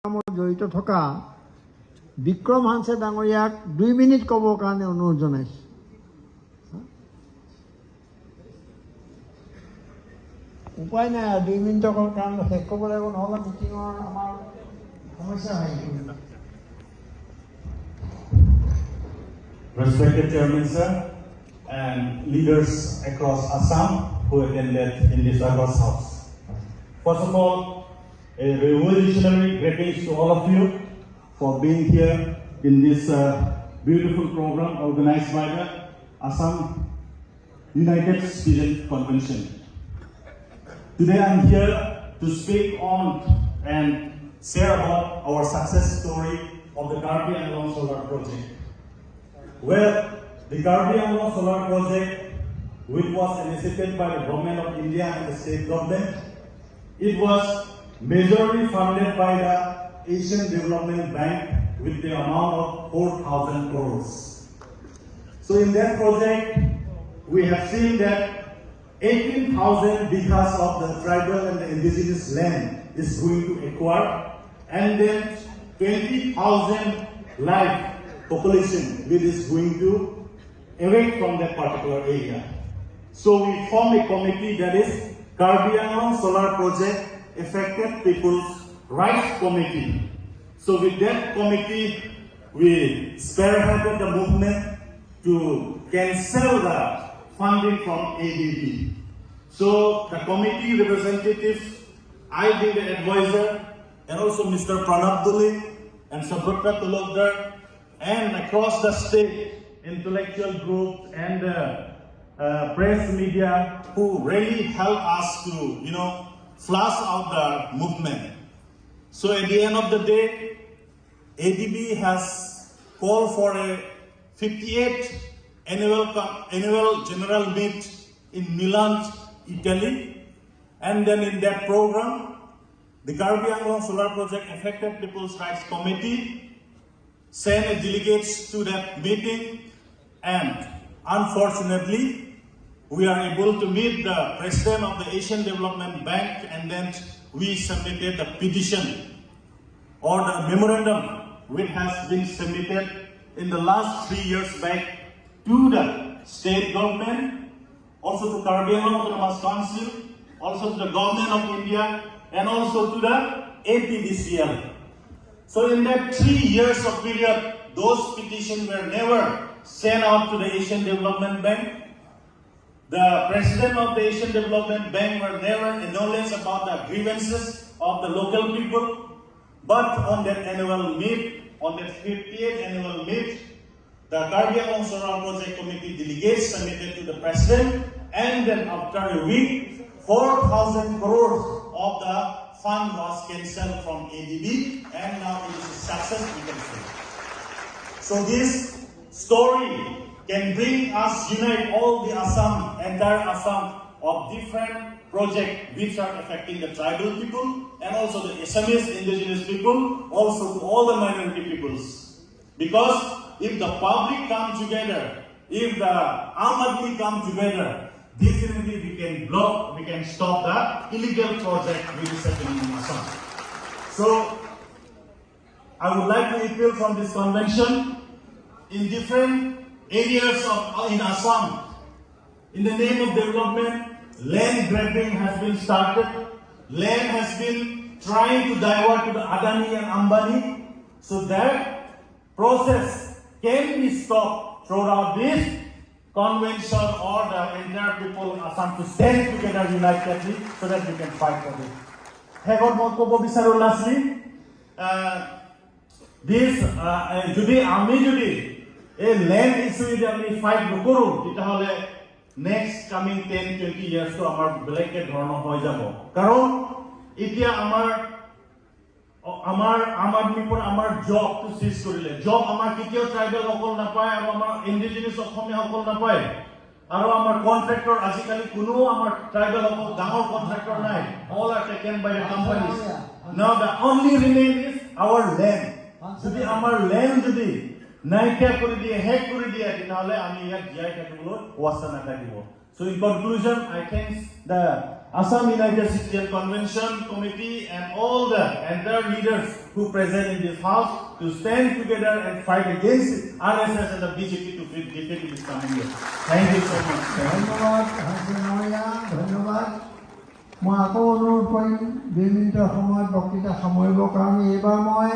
জড়িত থকা বিক্ৰম হানছে ডাঙৰীয়াক 2 মিনিট ক'বৰ কাৰণে অনুৰোধ জনাইছোঁ। উপায় নাই, 2 মিনিটৰ কাৰণে শেষ কৰিব লাগিব, নহ'লে মিটিঙৰ আমাৰ সমস্যা হয়। Respected Chairman Sir and leaders across Assam who attended in this August House. First of all, a revolutionary greetings to all of you for being here in this beautiful program organized by the Assam United Student Convention. Today I'm here to speak on and share about our success story of the Karbi Anglong Solar Project. Well, the Karbi Anglong Solar Project, which was initiated by the Government of India and the state government, it was majorly funded by the Asian Development Bank with the amount of 4,000 crores. So in that project, we have seen that 18,000 bighas of the tribal and the indigenous land is going to acquire, and then 20,000 live population which is going to evacuate from that particular area. So we form a committee, that is Karbi Anglong Solar Project Affected People's Rights Committee. So with that committee, we spearheaded the movement to cancel the funding from ADB. So the committee representatives, I being the advisor, and also Mr. Pranab Duli and Sabrata Tulokdar, and across the state, intellectual groups and press media who really help us to, flush out the movement. So at the end of the day, ADB has called for a 58th annual general meet in Milan, Italy, and then in that program, the Karbi Anglong Solar Project Affected People's Rights Committee sent delegates to that meeting, and unfortunately, we are able to meet the president of the Asian Development Bank, and then we submitted the petition or the memorandum which has been submitted in the last 3 years back to the state government, also to Karbi Anglong Autonomous Council, also to the government of India, and also to the APDCL. So in that 3 years of period, those petitions were never sent out to the Asian Development Bank. The president of the Asian Development Bank were never acknowledged about the grievances of the local people. But on that annual meet, on that 58th annual meet, the Karbi Anglong Solar Project Committee delegates submitted to the president, and then after a week, 4,000 crores of the fund was cancelled from ADB, and now it is a success, we can say. So this story can bring us, unite all the Assam, entire Assam, of different projects which are affecting the tribal people, and also the Assamese indigenous people, also to all the minority peoples. Because if the public come together, if the Aam Aadmi come together, definitely we can block, we can stop the illegal project which is happening in Assam. So, I would like to appeal from this convention in different areas in Assam. In the name of development, land grabbing has been started. Land has been trying to divert to the Adani and Ambani. So that process can be stopped throughout this convention, or the entire people of Assam to stand together unitedly so that we can fight for this. Hegon Mokobo Bisaru lastly, this Judy Ami Judy. A land issue if we fight nokoro, titahole next coming 10-20 years to amar blanket dhorono hoy jabo. Karon itia amar Amadmi por amar job to seize korile. Job amar kitio tribal hokol napai aru amar indigenous okhomia hokol napai. Aru amar contractor ajikali kuno amar tribal hokol dangor contractor nai. All are taken by the companies. Now the only remain is our land. Jodi amar land jodi নাইকিয়া করে দিয়ে হেক করে দিয়ে তাহলে আমি ইয়াত জিয়াই থাকিবলৈ ওয়াস্তা নাথাকিব। So in conclusion, I thank the Assam United Citizen Convention Committee and all the entire leaders who present in this house to stand together and fight against RSS and the BJP to defeat this coming year. Thank you so much. ধন্যবাদ হাসনায়া ধন্যবাদ মই আকৌ অনুৰোধ কৰিম 2 মিনিটৰ সময়ত বক্তৃতা সামৰিবৰ কাৰণে এইবাৰ মই